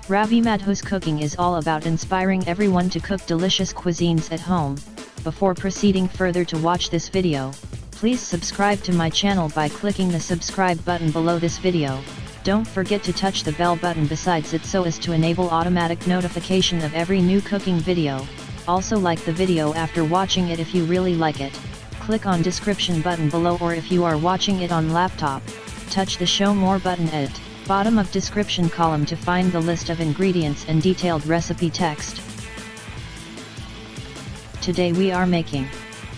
Ravi Madhu's cooking is all about inspiring everyone to cook delicious cuisines at home. Before proceeding further to watch this video, please subscribe to my channel by clicking the subscribe button below this video. Don't forget to touch the bell button besides it so as to enable automatic notification of every new cooking video. Also like the video after watching it if you really like it. Click on description button below, or if you are watching it on laptop, touch the show more button at bottom of description column to find the list of ingredients and detailed recipe text. Today we are making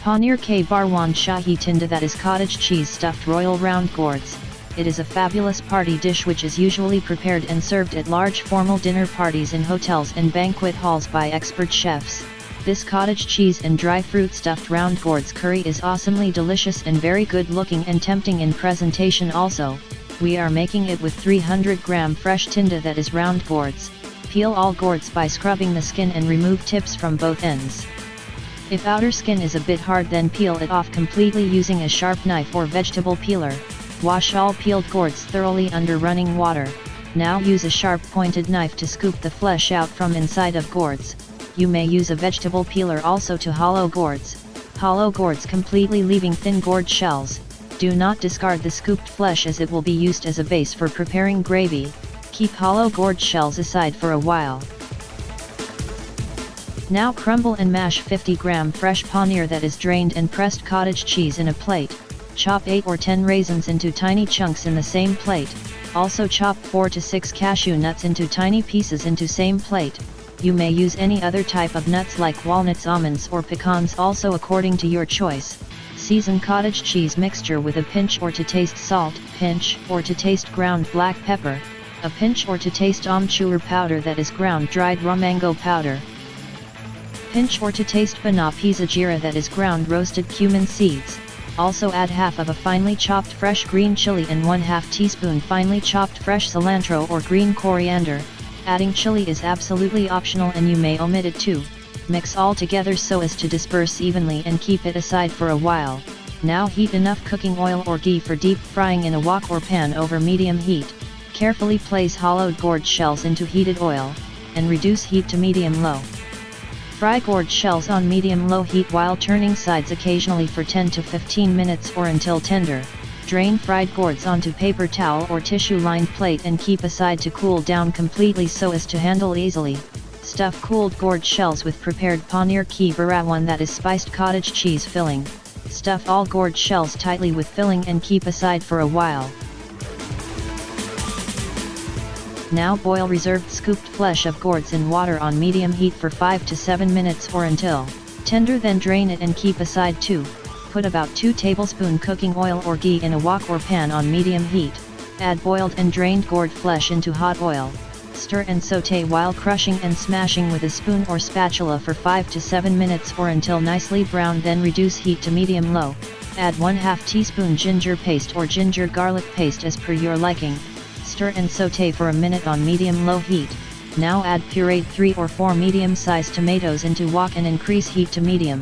Paneer Ke Barwan Shahi Tinda, that is cottage cheese stuffed royal round gourds. It is a fabulous party dish which is usually prepared and served at large formal dinner parties in hotels and banquet halls by expert chefs. This cottage cheese and dry fruit stuffed round gourds curry is awesomely delicious and very good looking and tempting in presentation also. We are making it with 300 gram fresh tinda, that is round gourds. Peel all gourds by scrubbing the skin and remove tips from both ends. If outer skin is a bit hard, then peel it off completely using a sharp knife or vegetable peeler. Wash all peeled gourds thoroughly under running water. Now use a sharp pointed knife to scoop the flesh out from inside of gourds. You may use a vegetable peeler also to hollow gourds. Hollow gourds completely, leaving thin gourd shells. Do not discard the scooped flesh as it will be used as a base for preparing gravy. Keep hollow gourd shells aside for a while. Now crumble and mash 50 gram fresh paneer, that is drained and pressed cottage cheese, in a plate. Chop 8 or 10 raisins into tiny chunks in the same plate. Also chop 4 to 6 cashew nuts into tiny pieces into same plate. You may use any other type of nuts like walnuts, almonds or pecans, also according to your choice. Season cottage cheese mixture with a pinch or to taste salt, pinch or to taste ground black pepper, a pinch or to taste amchur powder, that is ground dried raw mango powder, pinch or to taste bana pisa jeera, that is ground roasted cumin seeds. Also add half of a finely chopped fresh green chili and 1/2 teaspoon finely chopped fresh cilantro or green coriander. Adding chili is absolutely optional and you may omit it too. Mix all together so as to disperse evenly and keep it aside for a while. Now heat enough cooking oil or ghee for deep frying in a wok or pan over medium heat. Carefully place hollowed gourd shells into heated oil, and reduce heat to medium-low. Fry gourd shells on medium-low heat while turning sides occasionally for 10 to 15 minutes or until tender. Drain fried gourds onto paper towel or tissue-lined plate and keep aside to cool down completely so as to handle easily. Stuff cooled gourd shells with prepared Paneer Ke Barwan, that is spiced cottage cheese filling. Stuff all gourd shells tightly with filling and keep aside for a while. Now boil reserved scooped flesh of gourds in water on medium heat for 5 to 7 minutes or until tender, then drain it and keep aside too. Put about 2 tablespoons cooking oil or ghee in a wok or pan on medium heat. Add boiled and drained gourd flesh into hot oil. Stir and saute while crushing and smashing with a spoon or spatula for 5 to 7 minutes or until nicely brown, then reduce heat to medium-low. Add 1/2 teaspoon ginger paste or ginger garlic paste as per your liking. Stir and saute for a minute on medium-low heat. Now add pureed 3 or 4 medium-sized tomatoes into wok and increase heat to medium.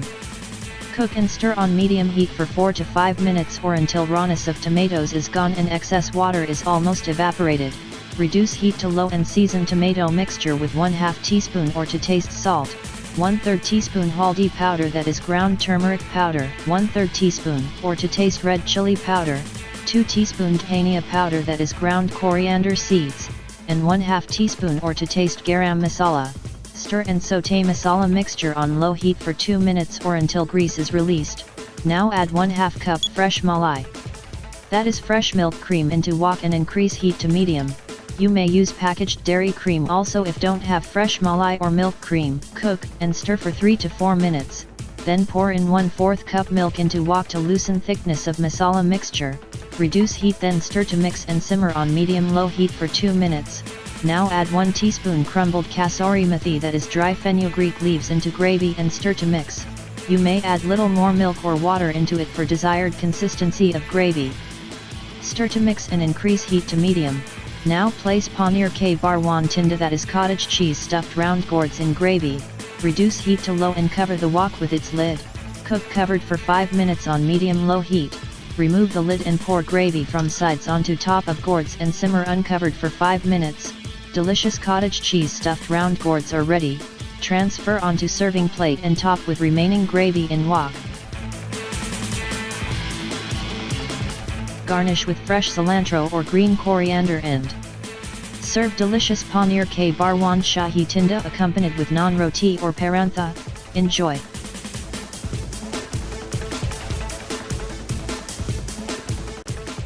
Cook and stir on medium heat for 4 to 5 minutes or until rawness of tomatoes is gone and excess water is almost evaporated. Reduce heat to low and season tomato mixture with 1/2 teaspoon or to taste salt, 1/3 teaspoon haldi powder, that is ground turmeric powder, 1/3 teaspoon or to taste red chili powder, 2 teaspoon dhania powder, that is ground coriander seeds, and 1/2 teaspoon or to taste garam masala. Stir and saute masala mixture on low heat for 2 minutes or until grease is released. Now add 1/2 cup fresh malai, that is fresh milk cream, into wok and increase heat to medium. You may use packaged dairy cream also if don't have fresh malai or milk cream. Cook and stir for 3 to 4 minutes. Then pour in 1/4 cup milk into wok to loosen thickness of masala mixture. Reduce heat, then stir to mix and simmer on medium-low heat for 2 minutes. Now add 1 teaspoon crumbled kasuri methi, that is dry fenugreek leaves, into gravy and stir to mix. You may add little more milk or water into it for desired consistency of gravy. Stir to mix and increase heat to medium. Now place Paneer Ke Barwan Tinda, that is cottage cheese stuffed round gourds, in gravy. Reduce heat to low and cover the wok with its lid. Cook covered for 5 minutes on medium-low heat. Remove the lid and pour gravy from sides onto top of gourds and simmer uncovered for 5 minutes. Delicious cottage cheese stuffed round gourds are ready. Transfer onto serving plate and top with remaining gravy in wok. Garnish with fresh cilantro or green coriander and serve delicious paneer ke barwan shahi tinda accompanied with naan roti or parantha. Enjoy!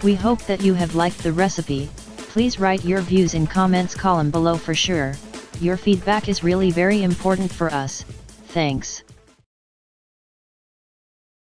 We hope that you have liked the recipe. Please write your views in comments column below for sure. Your feedback is really very important for us. Thanks.